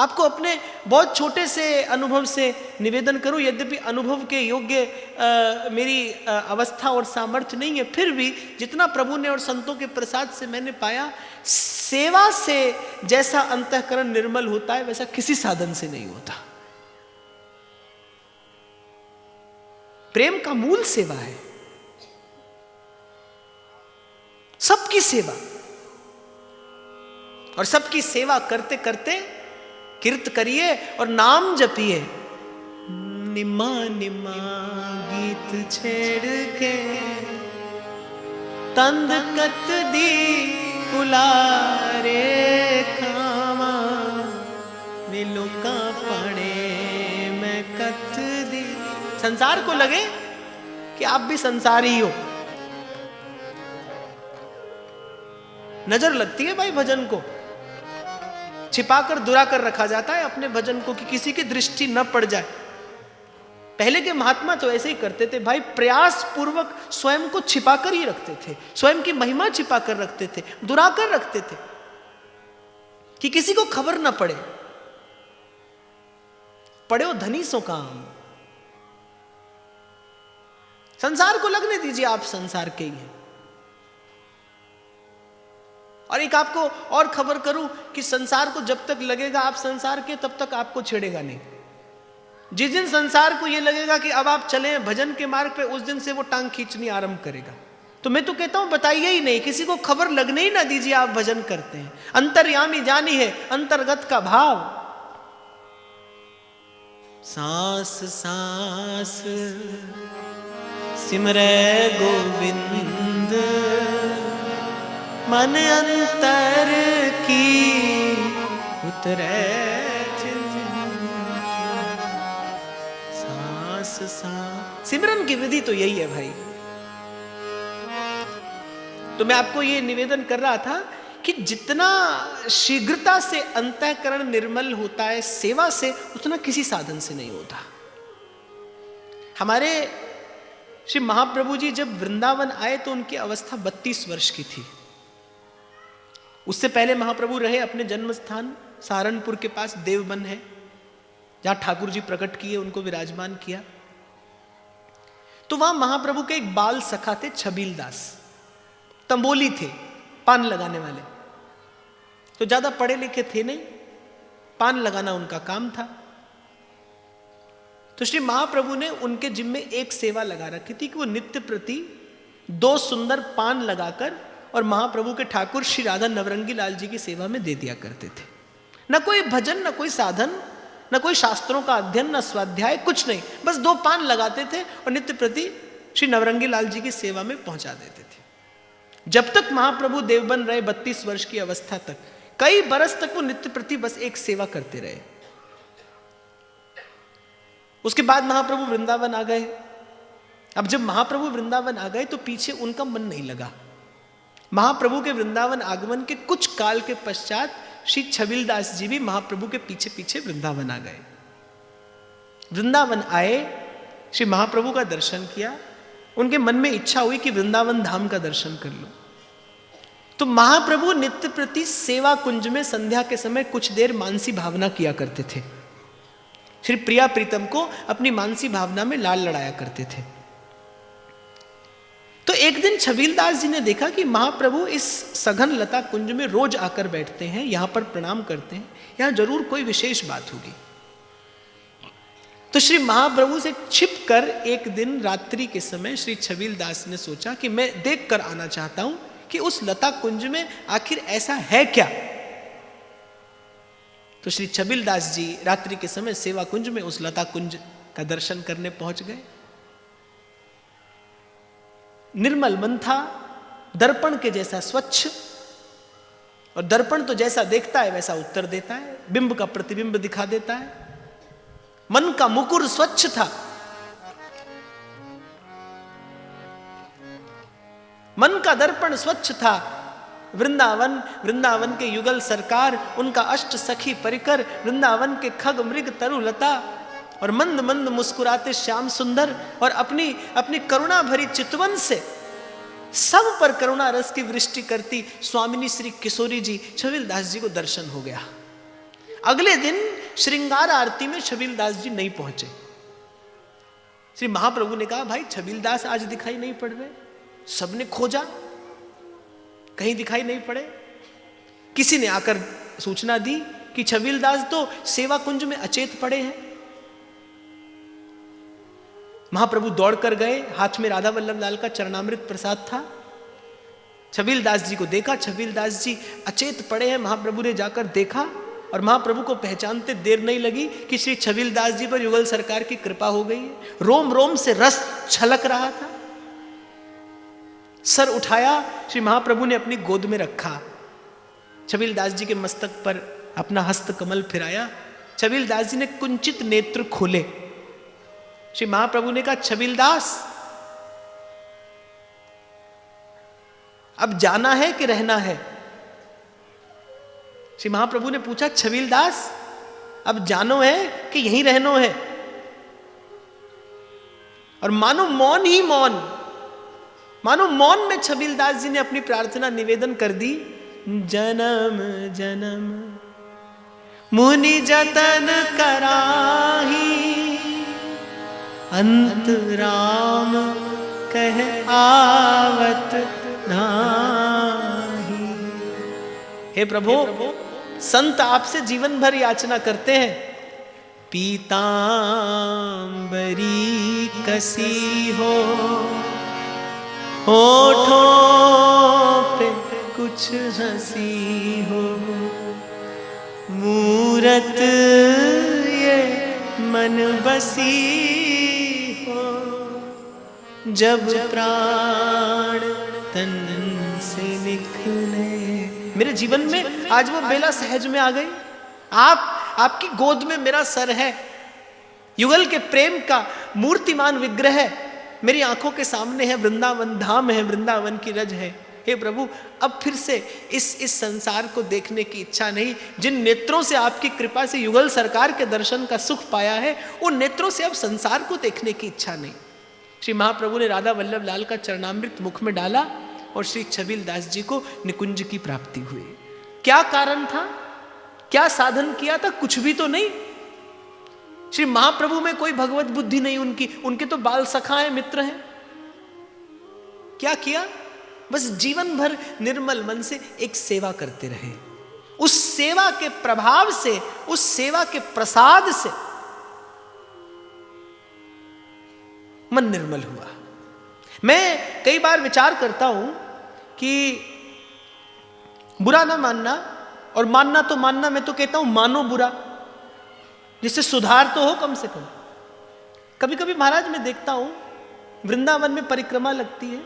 आपको अपने बहुत छोटे से अनुभव से निवेदन करूं, यद्यपि अनुभव के योग्य मेरी अवस्था और सामर्थ्य नहीं है, फिर भी जितना प्रभु ने और संतों के प्रसाद से मैंने पाया, सेवा से जैसा अंतःकरण निर्मल होता है वैसा किसी साधन से नहीं होता। प्रेम का मूल सेवा है, सबकी सेवा, और सबकी सेवा करते करते कीर्त करिए और नाम जपिए। निमा निमा गीत छेड़ के तंद कत दी उलारे खावा, मिलो का पड़े मैं कत दी। संसार को लगे कि आप भी संसारी हो। नजर लगती है भाई भजन को, छिपाकर दुरा कर रखा जाता है अपने भजन को कि किसी की दृष्टि न पड़ जाए। पहले के महात्मा तो ऐसे ही करते थे भाई, प्रयास पूर्वक स्वयं को छिपाकर ही रखते थे, स्वयं की महिमा छिपाकर रखते थे, दुरा कर रखते थे कि किसी को खबर न पड़े। पड़े हो धनी सो काम, संसार को लगने दीजिए आप संसार के ही हैं। और एक आपको और खबर करूं कि संसार को जब तक लगेगा आप संसार के, तब तक आपको छेड़ेगा नहीं। जिस दिन संसार को यह लगेगा कि अब आप चले भजन के मार्ग पे, उस दिन से वो टांग खींचनी आरंभ करेगा। तो मैं तो कहता हूं बताइए ही नहीं, किसी को खबर लगने ही ना दीजिए आप भजन करते हैं। अंतर्यामी जानी है अंतर्गत का भाव, सांस सांस सिमरै गोविंद, मन अंतर की उतरे सांस सांस। सिमरन की विधि तो यही है भाई। तो मैं आपको ये निवेदन कर रहा था कि जितना शीघ्रता से अंतःकरण निर्मल होता है सेवा से, उतना किसी साधन से नहीं होता। हमारे श्री महाप्रभु जी जब वृंदावन आए तो उनकी अवस्था 32 वर्ष की थी। उससे पहले महाप्रभु रहे अपने जन्म स्थान सहारनपुर के पास देवबन है, जहां ठाकुर जी प्रकट किए, उनको विराजमान किया। तो वहां महाप्रभु के एक बाल सखा थे छबील दास, तंबोली थे, पान लगाने वाले। तो ज्यादा पढ़े लिखे थे नहीं, पान लगाना उनका काम था। तो श्री महाप्रभु ने उनके जिम्मे एक सेवा लगा रखी थी कि वो नित्य प्रति 2 सुंदर पान लगाकर और महाप्रभु के ठाकुर श्री राधा नवरंगी लाल जी की सेवा में दे दिया करते थे। न कोई भजन, न कोई साधन, न कोई शास्त्रों का अध्ययन, न स्वाध्याय, कुछ नहीं, बस 2 पान लगाते थे और नित्य प्रति श्री नवरंगी लाल जी की सेवा में पहुंचा देते थे। जब तक महाप्रभु देवबन रहे 32 वर्ष की अवस्था तक, कई बरस तक वो नित्य प्रति बस एक सेवा करते रहे। उसके बाद महाप्रभु वृंदावन आ गए। अब जब महाप्रभु वृंदावन आ गए तो पीछे उनका मन नहीं लगा। महाप्रभु के वृंदावन आगमन के कुछ काल के पश्चात श्री छबीलदास जी भी महाप्रभु के पीछे पीछे वृंदावन आ गए। वृंदावन आए, श्री महाप्रभु का दर्शन किया, उनके मन में इच्छा हुई कि वृंदावन धाम का दर्शन कर लो। तो महाप्रभु नित्य प्रति सेवा कुंज में संध्या के समय कुछ देर मानसी भावना किया करते थे। श्री प्रिया प्रीतम को अपनी मानसी भावना में लाल लड़ाया करते थे। तो एक दिन छबीलदास जी ने देखा कि महाप्रभु इस सघन लता कुंज में रोज आकर बैठते हैं, यहां पर प्रणाम करते हैं, यहां जरूर कोई विशेष बात होगी। तो श्री महाप्रभु से छिपकर एक दिन रात्रि के समय श्री छबीलदास ने सोचा कि मैं देख कर आना चाहता हूं कि उस लता कुंज में आखिर ऐसा है क्या। तो श्री छबीलदास जी रात्रि के समय सेवा कुंज में उस लता कुंज का दर्शन करने पहुंच गए। निर्मल मन था, दर्पण के जैसा स्वच्छ, और दर्पण तो जैसा देखता है वैसा उत्तर देता है, बिंब का प्रतिबिंब दिखा देता है। मन का मुकुर स्वच्छ था, मन का दर्पण स्वच्छ था। वृंदावन के युगल सरकार, उनका अष्ट सखी परिकर, वृंदावन के खग मृग तरुलता, और मंद मंद मुस्कुराते श्याम सुंदर, और अपनी करुणा भरी चितवन से सब पर करुणा रस की वृष्टि करती स्वामिनी श्री किशोरी जी छबीलदास जी को दर्शन हो गया। अगले दिन श्रृंगार आरती में छबीलदास जी नहीं पहुंचे। श्री महाप्रभु ने कहा, भाई छबीलदास आज दिखाई नहीं पड़ रहे। सबने खोजा, कहीं दिखाई नहीं पड़े। किसी ने आकर सूचना दी कि छबीलदास तो सेवा कुंज में अचेत पड़े हैं। महाप्रभु दौड़कर गए, हाथ में राधा वल्लभ लाल का चरणामृत प्रसाद था। छबीलदास जी को देखा, छबीलदास जी अचेत पड़े हैं। महाप्रभु ने जाकर देखा और महाप्रभु को पहचानते देर नहीं लगी कि श्री छबीलदास जी पर युगल सरकार की कृपा हो गई है। रोम रोम से रस छलक रहा था। सर उठाया, श्री महाप्रभु ने अपनी गोद में रखा, छबीलदास जी के मस्तक पर अपना हस्त कमल फिराया। छबीलदास जी ने कुंचित नेत्र खोले। श्री महाप्रभु ने कहा, छबीलदास अब जाना है कि रहना है? श्री महाप्रभु ने पूछा, छबीलदास अब जानो है कि यहीं रहनो है? और मानो मौन ही मौन, मानो मौन में छबीलदास जी ने अपनी प्रार्थना निवेदन कर दी। जन्म जन्म मुनि जतन कराही, अंत राम कह आवत नाही। हे प्रभु, संत आपसे जीवन भर याचना करते हैं, पीतांबरी कसी हो, होठों पे कुछ हंसी हो, मूरत ये मन बसी हो, जब प्राण तन से निकले। मेरे जीवन में आज वो बेला सहज में आ गई। आपकी गोद में मेरा सर है, युगल के प्रेम का मूर्तिमान विग्रह है, मेरी आंखों के सामने है, वृंदावन धाम है, वृंदावन की रज है। हे प्रभु, अब फिर से इस संसार को देखने की इच्छा नहीं। जिन नेत्रों से आपकी कृपा से युगल सरकार के दर्शन का सुख पाया है, उन नेत्रों से अब संसार को देखने की इच्छा नहीं। श्री महाप्रभु ने राधा वल्लभ लाल का चरणामृत मुख में डाला और श्री छबीलदास जी को निकुंज की प्राप्ति हुई। क्या कारण था? क्या साधन किया था? कुछ भी तो नहीं। श्री महाप्रभु में कोई भगवत बुद्धि नहीं उनकी, उनके तो बाल सखा हैं, मित्र हैं। क्या किया? बस जीवन भर निर्मल मन से एक सेवा करते रहे। उस सेवा के प्रभाव से, उस सेवा के प्रसाद से मन निर्मल हुआ। मैं कई बार विचार करता हूं कि बुरा ना मानना, और मानना तो मानना, मैं तो कहता हूं मानो बुरा, जिससे सुधार तो हो कम से कम। कभी कभी महाराज मैं देखता हूं वृंदावन में परिक्रमा लगती है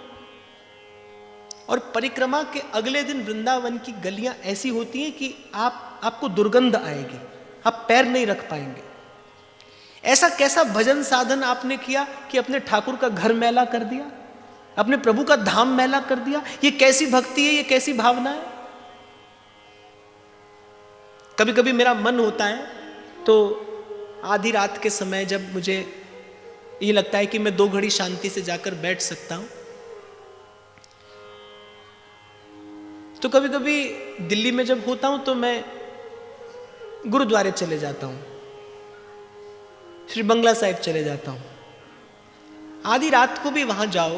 और परिक्रमा के अगले दिन वृंदावन की गलियां ऐसी होती हैं कि आपको दुर्गंध आएगी, आप पैर नहीं रख पाएंगे। ऐसा कैसा भजन साधन आपने किया कि अपने ठाकुर का घर मैला कर दिया, अपने प्रभु का धाम मैला कर दिया? ये कैसी भक्ति है, ये कैसी भावना है? कभी कभी मेरा मन होता है तो आधी रात के समय जब मुझे ये लगता है कि मैं 2 घड़ी शांति से जाकर बैठ सकता हूं, तो कभी कभी दिल्ली में जब होता हूं तो मैं गुरुद्वारे चले जाता हूं, श्री बंगला साहिब चले जाता हूं। आधी रात को भी वहां जाओ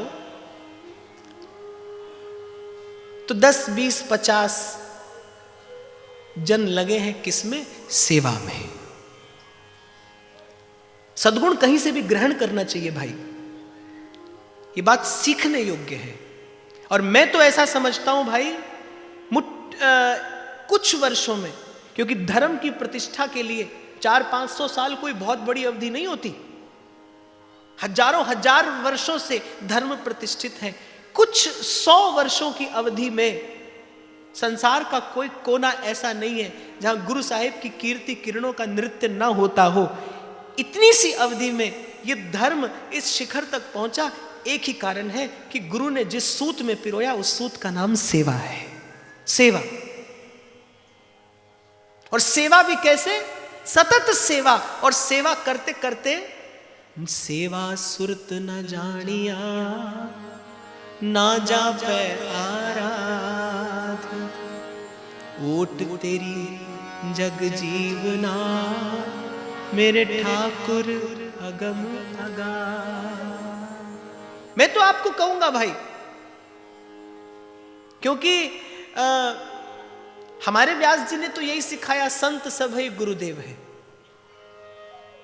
तो 10, 20, 50 जन लगे हैं किसमें? सेवा में। सद्गुण कहीं से भी ग्रहण करना चाहिए भाई, ये बात सीखने योग्य है। और मैं तो ऐसा समझता हूं भाई, कुछ वर्षों में, क्योंकि धर्म की प्रतिष्ठा के लिए 400-500 साल कोई बहुत बड़ी अवधि नहीं होती, हजारों हजार वर्षों से धर्म प्रतिष्ठित है। कुछ 100 वर्षों की अवधि में संसार का कोई कोना ऐसा नहीं है जहां गुरु साहिब की कीर्ति किरणों का नृत्य न होता हो। इतनी सी अवधि में ये धर्म इस शिखर तक पहुंचा, एक ही कारण है कि गुरु ने जिस सूत में पिरोया उस सूत का नाम सेवा है। सेवा, और सेवा भी कैसे? सतत सेवा। और सेवा करते करते सेवा सुरत न जानिया, ना जा पे आराध, ओट तेरी जग जीवना मेरे ठाकुर अगम अगा। मैं तो आपको कहूंगा भाई, क्योंकि हमारे व्यास जी ने तो यही सिखाया, संत सभई गुरुदेव है।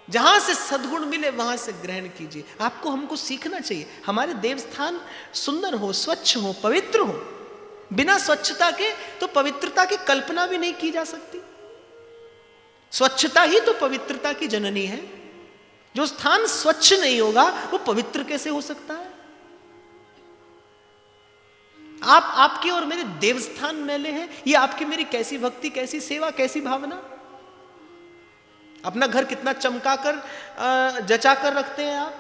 जहां से सद्गुण मिले वहां से ग्रहण कीजिए। आपको हमको सीखना चाहिए। हमारे देवस्थान सुंदर हो, स्वच्छ हो, पवित्र हो। बिना स्वच्छता के तो पवित्रता की कल्पना भी नहीं की जा सकती। स्वच्छता ही तो पवित्रता की जननी है। जो स्थान स्वच्छ नहीं होगा वो पवित्र कैसे हो सकता है? आपके और मेरे देवस्थान मैले हैं। ये आपकी मेरी कैसी भक्ति, कैसी सेवा, कैसी भावना। अपना घर कितना चमका कर जचा कर रखते हैं आप।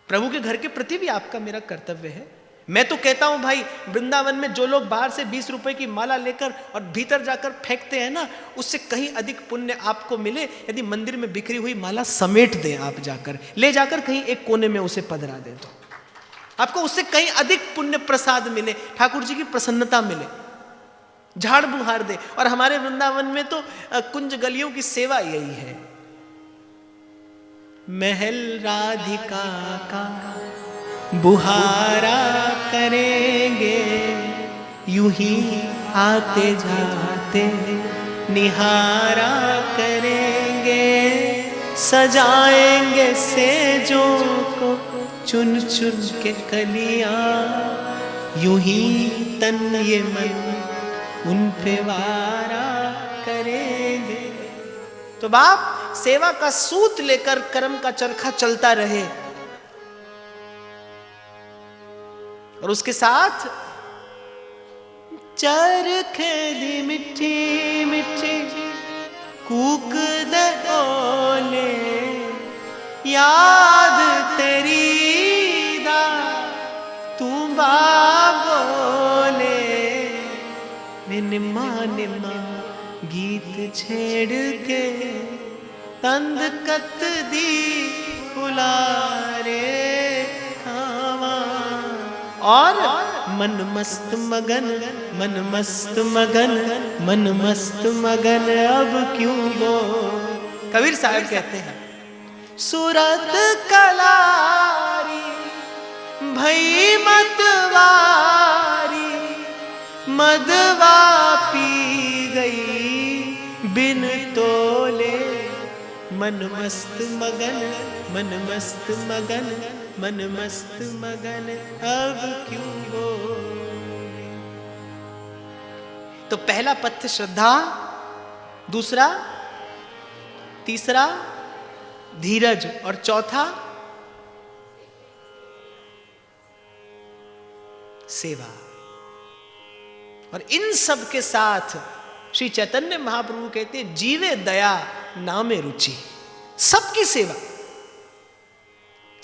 प्रभु के घर के प्रति भी आपका मेरा कर्तव्य है। मैं तो कहता हूं भाई, वृंदावन में जो लोग बाहर से 20 रुपए की माला लेकर और भीतर जाकर फेंकते हैं ना, उससे कहीं अधिक पुण्य आपको मिले यदि मंदिर में बिखरी हुई माला समेट दें। आप जाकर ले जाकर कहीं एक कोने में उसे पधरा दें तो आपको उससे कहीं अधिक पुण्य प्रसाद मिले, ठाकुर जी की प्रसन्नता मिले, झाड़ बुहार दे। और हमारे वृंदावन में तो कुंज गलियों की सेवा यही है। महल राधिका का बुहारा करेंगे, यूं ही आते जाते निहारा करेंगे। सजाएंगे सेजों को चुन चुन के कलियां, यूं ही तन ये मन उन पे वारा करेंगे। तो बाप, सेवा का सूत लेकर कर्म का चरखा चलता रहे और उसके साथ चरखे दी मिठी मिठी कूक दे ओले, याद तेरी दा तू बोले। निम्मा निम्मा गीत छेड़ के तंद कत दी फुलारे खावा। और मन मस्त मगन, मन मस्त मगन, मन मस्त मगन अब क्यों वो। कबीर साहब कहते हैं, सूरत कलारी भई मतवारी, मदवा पी गई बिन तोले। मन मस्त मगन, मन मस्त मगन, मन मस्त मगन अब क्यों बोले। तो पहला पथ्य श्रद्धा, दूसरा, तीसरा धीरज और चौथा सेवा। और इन सब के साथ श्री चैतन्य महाप्रभु कहते हैं, जीवे दया नामे रुचि। सबकी सेवा,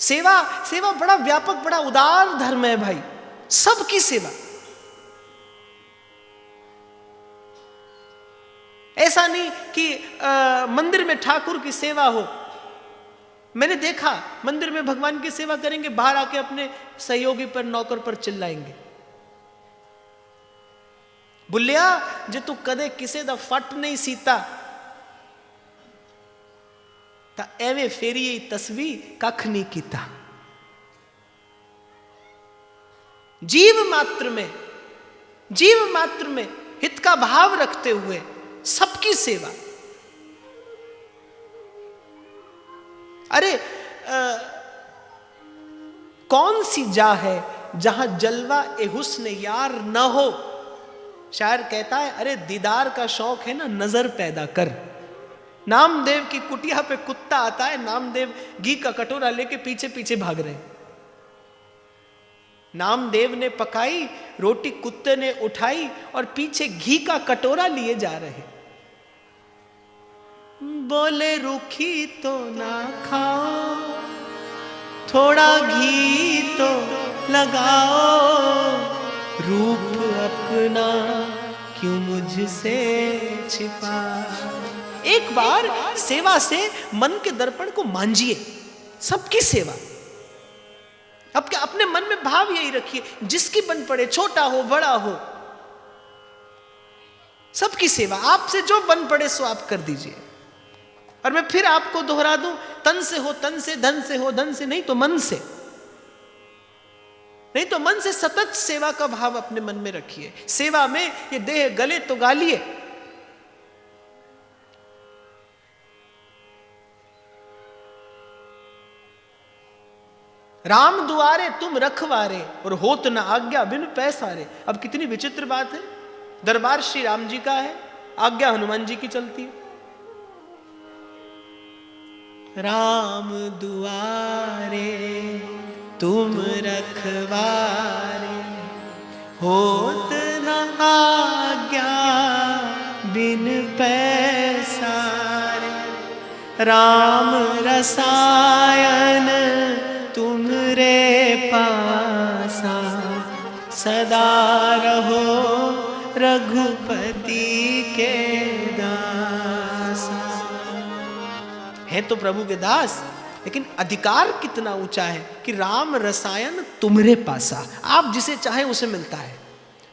सेवा सेवा बड़ा व्यापक, बड़ा उदार धर्म है भाई। सबकी सेवा। ऐसा नहीं कि मंदिर में ठाकुर की सेवा हो। मैंने देखा मंदिर में भगवान की सेवा करेंगे, बाहर आके अपने सहयोगी पर, नौकर पर चिल्लाएंगे, बुल्लिया जे तू कदे किसे दा फट नहीं सीता ता एवे फेरी तस्वीर कख नहीं कीता। जीव मात्र में, जीव मात्र में हित का भाव रखते हुए सबकी सेवा। अरे कौन सी जा है जहां जलवा ए हुस्न यार न हो। शायर कहता है, अरे दीदार का शौक है ना, नजर पैदा कर। नामदेव की कुटिया पे कुत्ता आता है, नामदेव घी का कटोरा लेके पीछे पीछे भाग रहे। नामदेव ने पकाई रोटी, कुत्ते ने उठाई और पीछे घी का कटोरा लिए जा रहे। बोले रूखी तो ना खाओ, थोड़ा घी तो लगाओ, रूप अपना क्यों मुझसे छिपा। एक बार सेवा से मन के दर्पण को मांझिए। सबकी सेवा। अब क्या अपने मन में भाव यही रखिए, जिसकी बन पड़े, छोटा हो बड़ा हो, सबकी सेवा, आपसे जो बन पड़े सो आप कर दीजिए। और मैं फिर आपको दोहरा दूं, तन से हो तन से, धन से हो धन से, नहीं तो मन से, नहीं तो मन से सतत सेवा का भाव अपने मन में रखिए। सेवा में ये देह गले तो गालिए, राम दुआरे तुम रखवारे और होत न आज्ञा बिन पैसारे। अब कितनी विचित्र बात है, दरबार श्री राम जी का है, आज्ञा हनुमान जी की चलती है। राम दुआरे तुम रखवारे होत न आज्ञा बिन पैसारे। राम रसायन तुम रे पासा, सदा रहो रघुपति के दासा। है तो प्रभु के दास, लेकिन अधिकार कितना ऊंचा है कि राम रसायन तुम्हारे पासा, आप जिसे चाहे उसे मिलता है।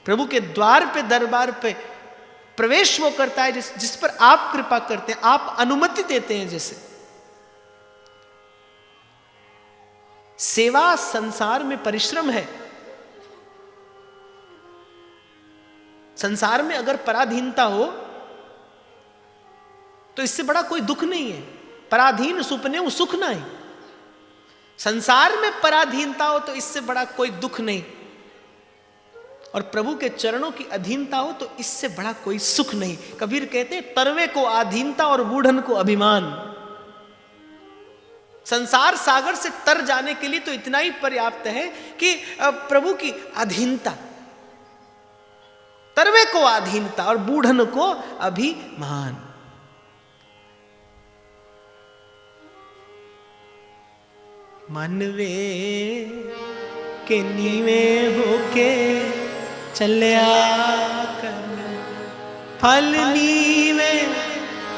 प्रभु के द्वार पे, दरबार पे प्रवेश वो करता है जिस पर आप कृपा करते हैं, आप अनुमति देते हैं। जैसे सेवा संसार में परिश्रम है। संसार में अगर पराधीनता हो तो इससे बड़ा कोई दुख नहीं है। पराधीन सुपने वो सुख नहीं। संसार में पराधीनता हो तो इससे बड़ा कोई दुख नहीं, और प्रभु के चरणों की अधीनता हो तो इससे बड़ा कोई सुख नहीं। कबीर कहते हैं, तरवे को आधीनता और बूढ़न को अभिमान। संसार सागर से तर जाने के लिए तो इतना ही पर्याप्त है कि प्रभु की अधीनता, तरवे को अधीनता और बूढ़न को अभिमान। मानवे के नीवे होके चलिया कर, फल नीवे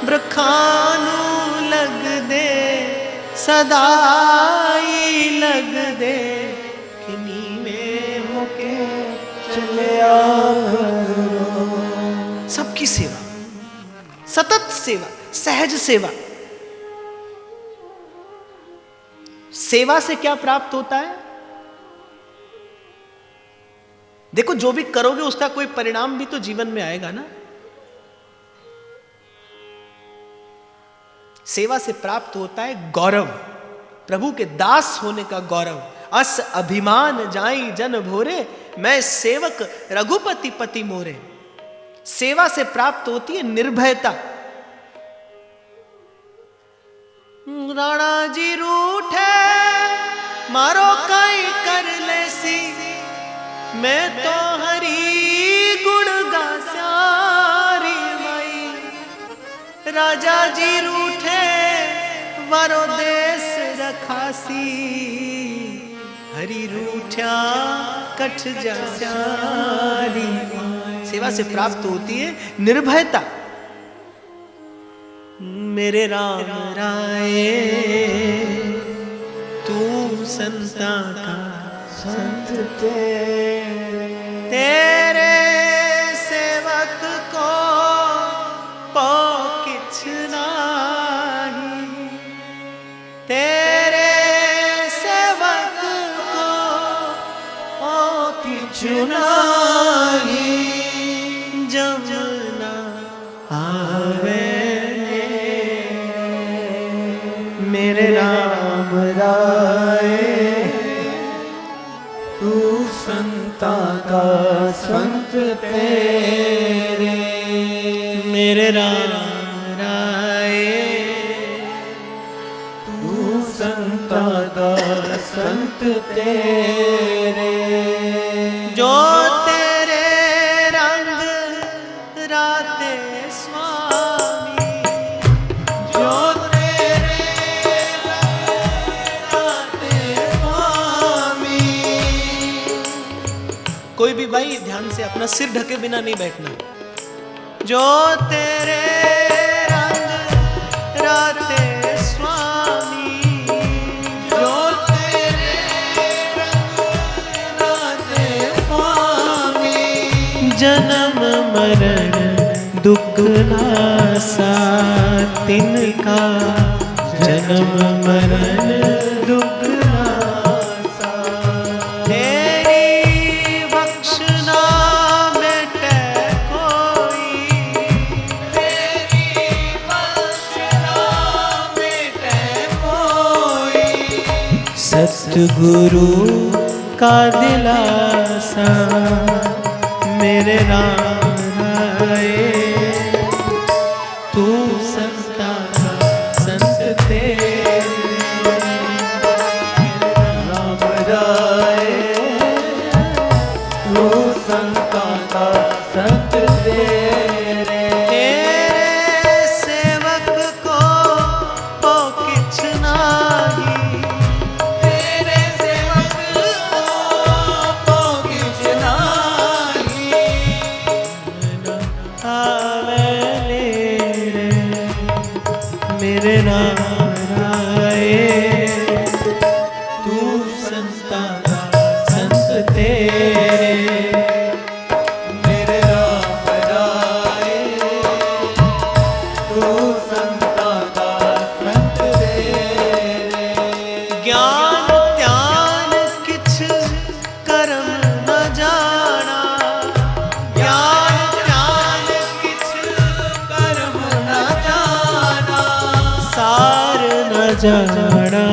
ब्रखानु लग दे, सदाई लग दे कि नीवे होके चलिया करो। सबकी सेवा, सतत सेवा, सहज सेवा। सेवा से क्या प्राप्त होता है? देखो, जो भी करोगे उसका कोई परिणाम भी तो जीवन में आएगा ना। सेवा से प्राप्त होता है गौरव, प्रभु के दास होने का गौरव। अस अभिमान जाई जन भोरे, मैं सेवक रघुपति पति मोरे। सेवा से प्राप्त होती है निर्भयता। राणा जी रूठे मारो कई कर ले सी, मैं तो हरी गुण गासारी माई। राजा जी रूठे वारो देश रखासी, हरी रूठा कठ जासारी। सेवा से प्राप्त होती है निर्भयता। मेरे राम राये तू संता का संत तेरे सेवक को पो किछ नाही, तेरे सेवक को पो किछ नाही। जमुना आवे मेरे राम राय, तू संता का संत तेरे। मेरे राम राय, तू संता का संत तेरे। जो तेरे रंग राते स्वामी, जो कोई भी भाई ध्यान से अपना सिर ढके बिना नहीं बैठना। जो तेरे रंग राते स्वामी, जो तेरे रंग राते स्वामी। जन्म मरण दुख नासा तिनका जन्म मरण दुख नासा। तेरी बख्शना मिटे कोई, तेरी बख्शना मिटे कोई। सतगुरु का दिलासा मेरे राम राय, तू संता का संत तेरे। राम राय तू संता का संत तेरे। तेरे सेवक को ओ किछ नाही, तेरे सेवक को ओ किछ नाही। आवे ले मेरे नाम राय, तू संता का संत तेरे। मेरे राम राय तू संता का संत तेरे। ज्ञान ध्यान किछ कर्म न जाना, ज्ञान ध्यान किछ कर्म न जाना। सार न जाना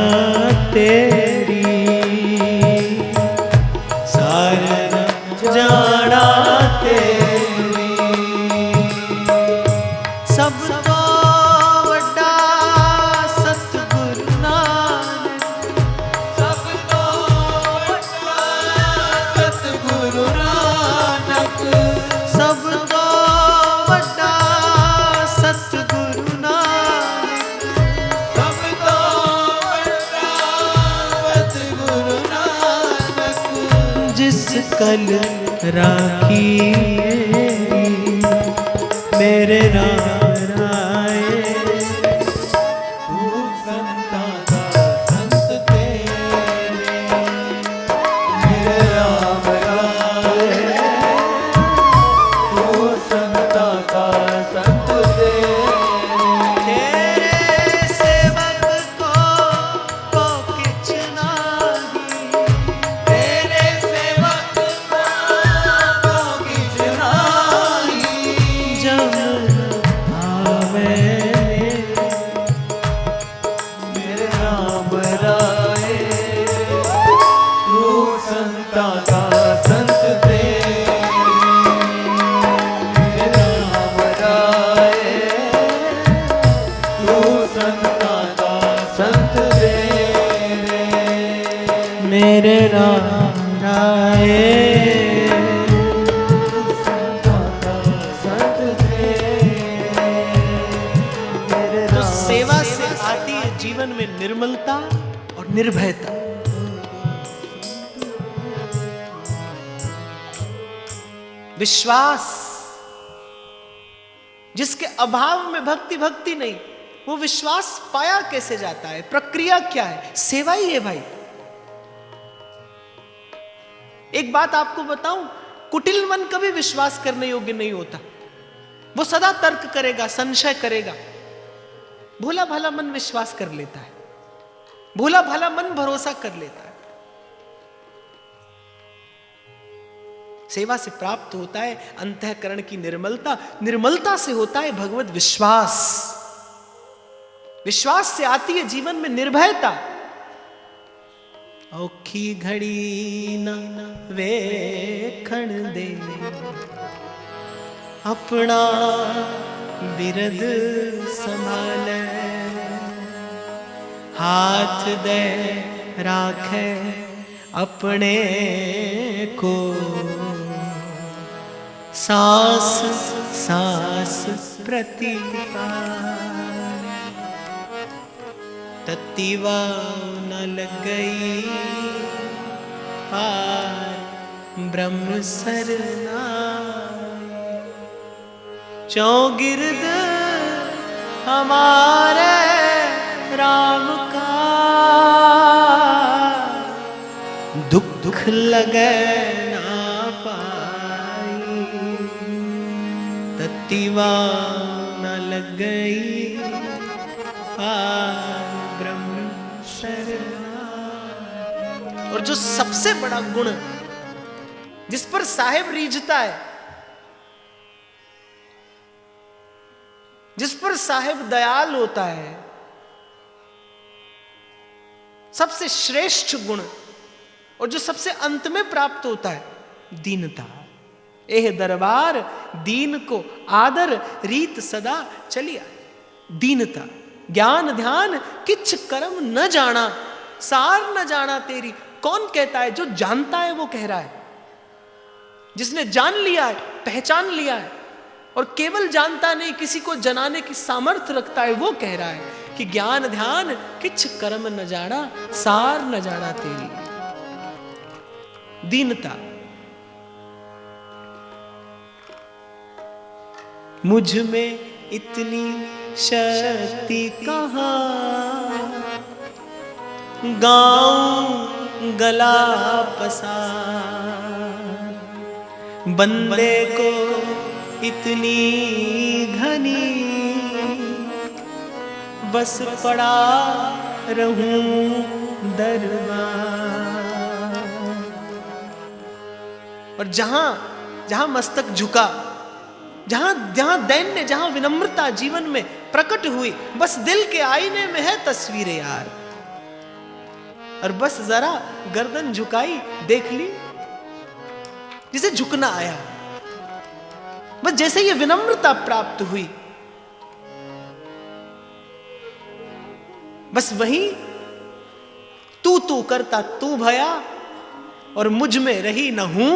तेरी, सार न जाना तेरी। सब तो वड्डा सतगुरु नानक, सब तो वड्डा सतगुरु नानक। सब तो वड्डा सतगुरु नानक, सब तो वड्डा सतगुरु नानक। जिस कल राखी मेरे राम राय, तू संता का संत तेरे। मेरे राम राय तू संता का संत तेरे। तेरे सेवक को किछ नाही, तेरे सेवक को किछ नाही। जब आवे मेरे राम राय, तू संता का संत तेरे। मेरे राम राय तू संता का संत तेरे। मेरे राम राय तो सेवा से आती है जीवन में निर्मलता और निर्भयता। विश्वास, जिसके अभाव में भक्ति भक्ति नहीं, वो विश्वास पाया कैसे जाता है? प्रक्रिया क्या है? सेवा ही है भाई। एक बात आपको बताऊं, कुटिल मन कभी विश्वास करने योग्य नहीं होता। वो सदा तर्क करेगा, संशय करेगा। भोला भाला मन विश्वास कर लेता है, भोला भाला मन भरोसा कर लेता है। सेवा से प्राप्त होता है अंतःकरण की निर्मलता, निर्मलता से होता है भगवत विश्वास, विश्वास से आती है जीवन में निर्भयता। औखी घड़ी न वेखण दे, अपना बिरद संभाले, हाथ दे राखे अपने को, सांस सांस प्रतिपाल, तत्तीवा न लग गई पार ब्रह्म सरना, चौगिर्द हमारे राम का, दुख लगे ना पाई, तत्तीवा दीवाना लग गई पार ब्रह्म शरण। और जो सबसे बड़ा गुण जिस पर साहेब रीझता है, जिस पर साहेब दयाल होता है, सबसे श्रेष्ठ गुण और जो सबसे अंत में प्राप्त होता है, दीनता। एह दरबार दीन को आदर रीत सदा चलिया। दीनता, ज्ञान ध्यान किछ कर्म न जाना, सार न जाना तेरी। कौन कहता है? जो जानता है वो कह रहा है, जिसने जान लिया है, पहचान लिया है, और केवल जानता नहीं, किसी को जनाने की सामर्थ्य रखता है, वो कह रहा है कि ज्ञान ध्यान किछ कर्म न जाना, सार न जाना तेरी। दीनता। मुझ में इतनी शक्ति कहाँ, गाऊं गला पसार। बंदे को इतनी घनी, बस पड़ा रहूं दरबार। और जहां जहां मस्तक झुका, जहां जहां दैन्य, जहां विनम्रता जीवन में प्रकट हुई, बस दिल के आईने में है तस्वीर यार। और बस जरा गर्दन झुकाई, देख ली, जिसे झुकना आया। बस जैसे ये विनम्रता प्राप्त हुई, बस वही तू तू करता तू भया, और मुझ में रही न हूं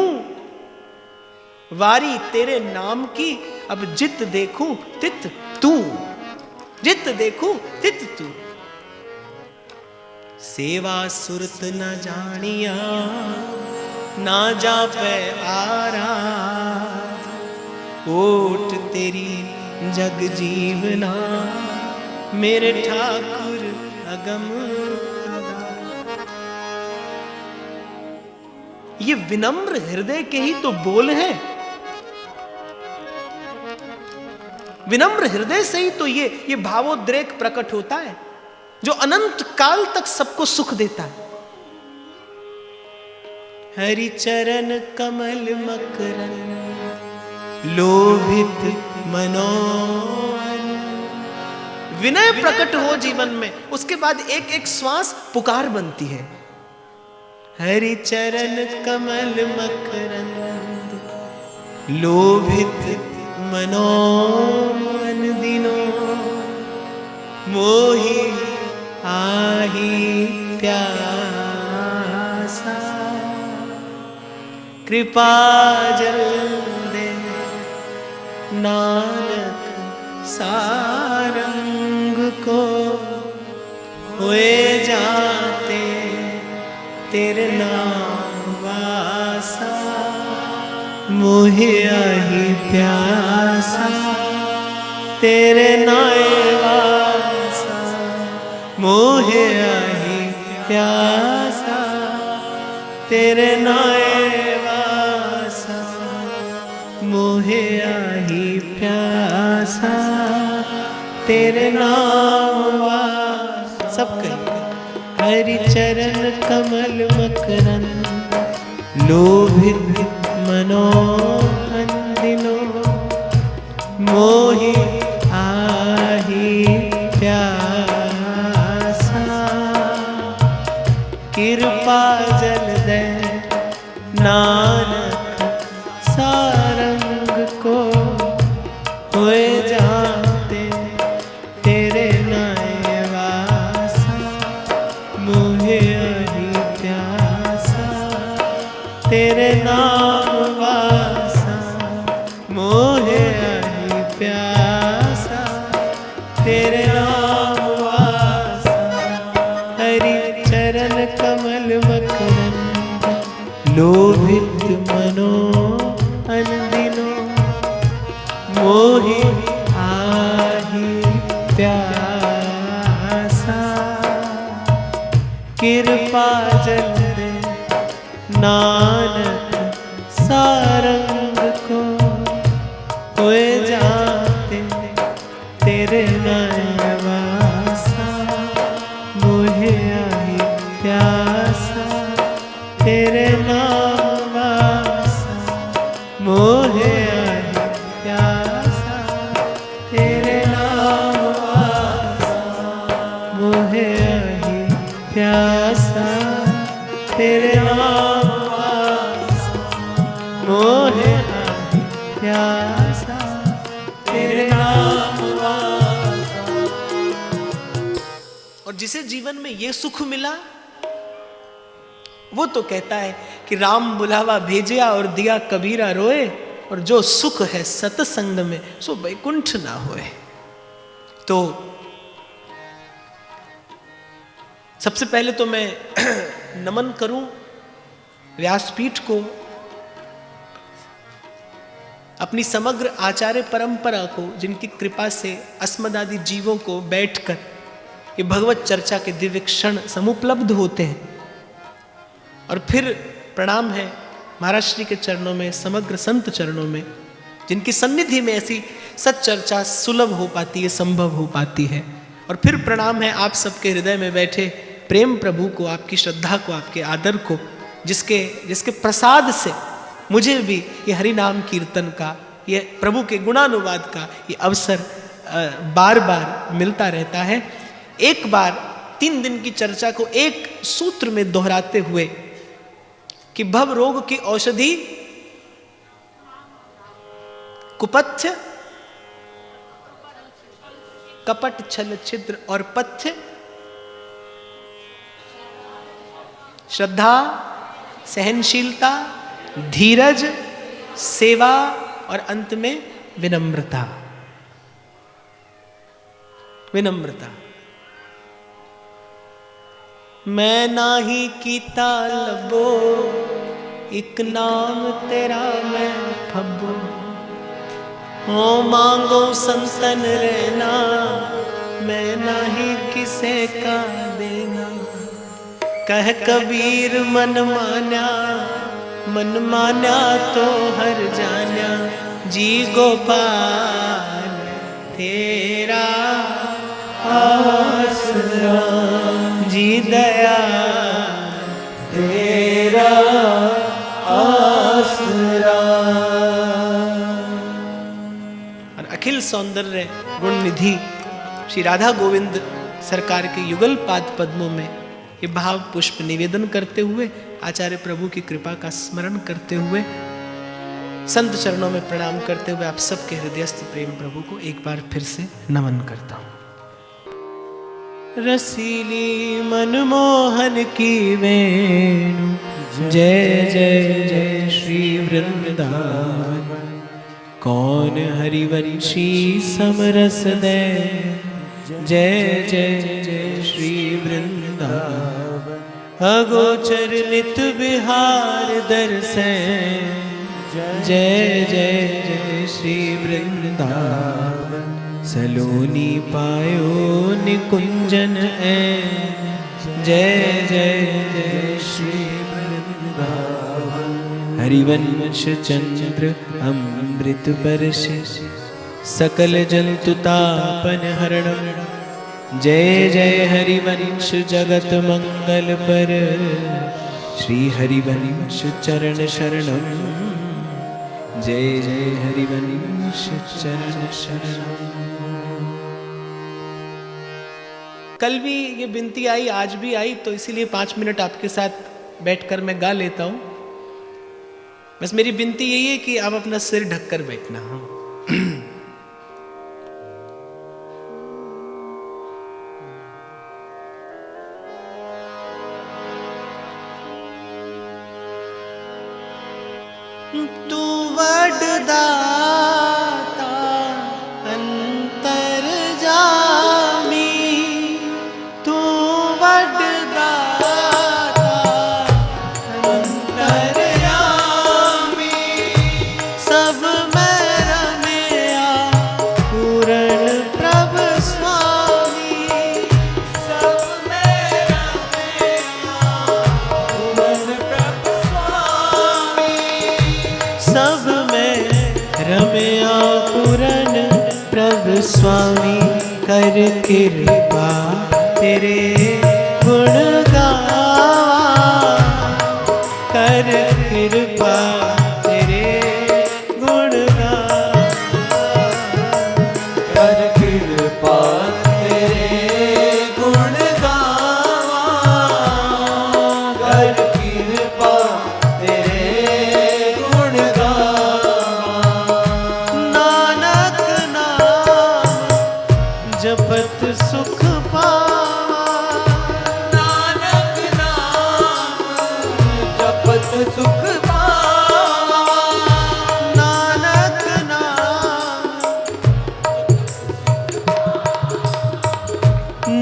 वारी तेरे नाम की। अब जित देखूं तित तू, जित देखूं तित तू। सेवा सुरत न जानिया, ना जा पे आराध। ओट तेरी जग जीवना, मेरे ठाकुर अगम। ये विनम्र हृदय के ही तो बोल हैं। विनम्र हृदय से ही तो ये भावोद्रेक प्रकट होता है, जो अनंत काल तक सबको सुख देता है। हरि चरण कमल मकरंद, लोभित मनोहर। विनय प्रकट हो जीवन में, उसके बाद एक एक श्वास पुकार बनती है। हरि चरण कमल मकरंद, लोभित मनोमन दिनों। मोहि आही प्यासा, कृपा जल दे नानक सारंग को। हुए जाते तेरे नाम वासा, मोहे आही प्यासा तेरे नाए वासा। मोहे आही प्यासा तेरे नाए वासा। मोहे आही प्यासा तेरे नाम वासा। सब कहिए। हरि चरण कमल मकरंद, लोभित मनोहर दिनों। मोहि आही प्यासा, कृपा जल दे नानक सारंग को। होए जाते तेरे नाए वासा, मोहे आही प्यासा तेरे नाम वासा। मोहे आही प्यासा तेरे नाम वासा। हरि चरण कमल मकरंद, लोभित मनोहर दिनों। मोहि आही प्यासा, कृपा जल दे नानक सारंग को। होए जा और जिसे जीवन में ये सुख मिला वो तो कहता है कि राम बुलावा भेजिया और दिया कबीरा रोए, और जो सुख है सतसंग में सो वैकुंठ ना होए। तो सबसे पहले तो मैं नमन करूं व्यासपीठ को, अपनी समग्र आचार्य परंपरा को, जिनकी कृपा से अस्मदादि जीवों को बैठकर ये भगवत चर्चा के दिव्य क्षण समुपलब्ध होते हैं। और फिर प्रणाम है महाराज श्री के चरणों में, समग्र संत चरणों में, जिनकी सन्निधि में ऐसी सच्चर्चा सुलभ हो पाती है, संभव हो पाती है। और फिर प्रणाम है आप सबके हृदय में बैठे प्रेम प्रभु को, आपकी श्रद्धा को, आपके आदर को, जिसके प्रसाद से मुझे भी ये हरि नाम कीर्तन का, ये प्रभु के गुणानुवाद का ये अवसर बार बार मिलता रहता है। एक बार 3 दिन की चर्चा को एक सूत्र में दोहराते हुए कि भव रोग की औषधि कुपथ्य, कपट छल छिद्र और पथ्य, श्रद्धा, सहनशीलता, धीरज, सेवा और अंत में विनम्रता। विनम्रता। मैं नाही कीता लबो, एक नाम तेरा मैं फबो, हो मांगो संतन रहना, मैं नाही किसे का देना। कह कबीर मन मान्या तो हर जान्या, जी गोपाल तेरा आसरा, जी दया तेरा आसरा। और अखिल सौंदर्य गुण निधि श्री राधा गोविंद सरकार के युगल पाद पद्मों में ये भाव पुष्प निवेदन करते हुए, आचार्य प्रभु की कृपा का स्मरण करते हुए, संत चरणों में प्रणाम करते हुए आप सबके हृदयस्थ प्रेम प्रभु को एक बार फिर से नमन करता हूं। रसीली मनमोहन की वेणु, जय जय जय श्री वृंदावन। कौन हरिवंशी समरस दे, जय जय जय श्री वृंदावन। अगोचर नित विहार दर्शन, जय जय जय श्री वृंदावन। सलोनी पायो निकुंजन ऐन, जय जय जय श्री वृंदावन। हरिवंश चंद्र अमृत बरस, सकल जंतु तापन हरणम, जय जय हरिवंश जगत मंगल पर। श्री हरिवंश चरण शरणम, जय जय हरिवंश चरण शरणम। कल भी ये विनती आई, आज भी आई, तो इसीलिए 5 मिनट आपके साथ बैठकर मैं गा लेता हूं। बस मेरी विनती यही है कि आप अपना सिर ढककर बैठना। तू वडदाता अंतर जामी, तू वडदाता अंतर जामी। सब में रमया पूर्ण प्रभ स्वामी, सब में रमया पूर्ण प्रभ स्वामी। सब में रमया पूरन प्रभु स्वामी, कर कृपा तेरे गुण गावा, कर कृपा तेरे गुण गावा, कर कृपा तेरे गुण गावा, कर कृपा जपत सुख पावा,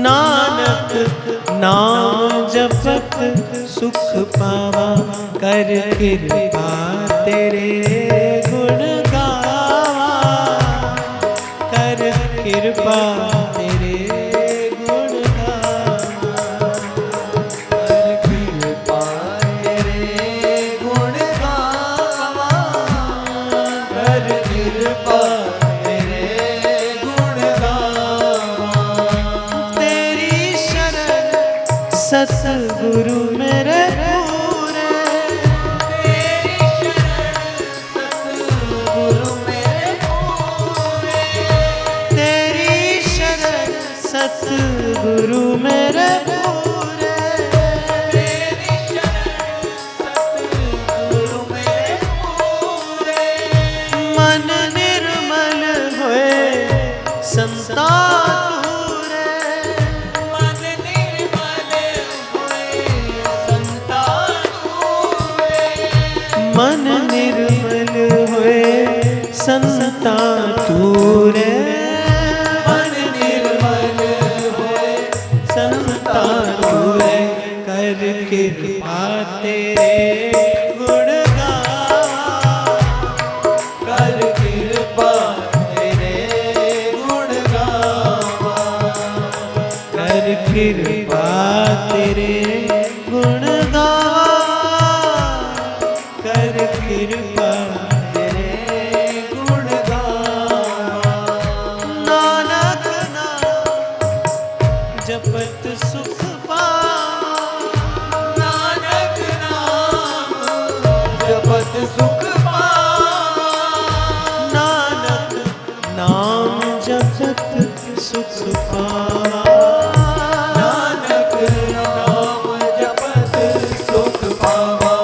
नानक नाम जपत सुख पावा, कर कृपा तेरे गुण गावा, कर कृपा तेरे गुण गावा, कर कृपा तेरे गुण गावा, कर कृपा सतगुरु मेरे पूरे, तेरी शरण सतगुरु मेरे पूरे, तेरी शरण सतगुरु मेरे पूरे, तेरी शरण सतगुरु मेरे पूरे, मन निर्मल होए संता मन निर्मल हुए संता तूरे, मन निर्मल हुए संता तूरे, कर कृपा तेरे गुण गावा, कर कृपा तेरे गुण गावा, कर कृपा तेरे गुण गावा, कर कृपा तेरे गुण गावा, नानक नाम जपत सुख पावा, नानक नाम जपत सुख पावा, नानक नाम जपत सुख पावा, नानक नाम जपत सुख पावा,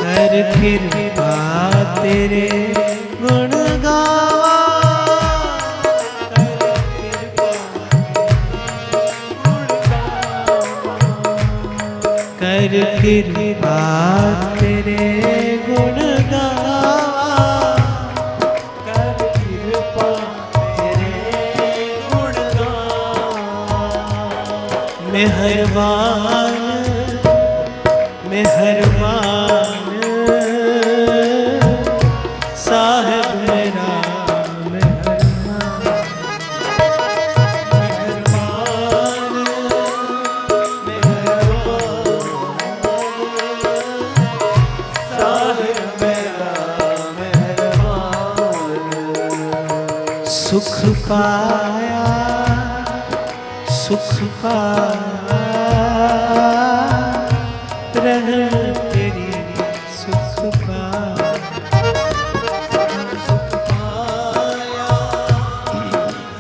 कर कृपा तेरे गुण गावा, कर कृपा गुण गावा, कर कृपा तेरे गुण गावा, कर कृपा तेरे गुण गावा, मेहरबान मेहरबान साहिब मेरा मेहरबान, मेहरबान मेहरबान साहिब मेरा मेहरबान, सुख पाया सुख पाया, रहम तेरी सुख पाया, सुख पाया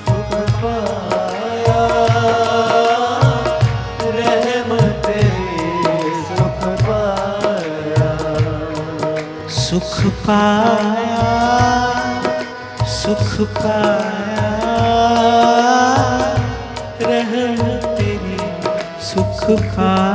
सुख पाया, रहम तेरी सुख पाया, सुख पाया सुख पाया, रहम तेरी सुख पाया,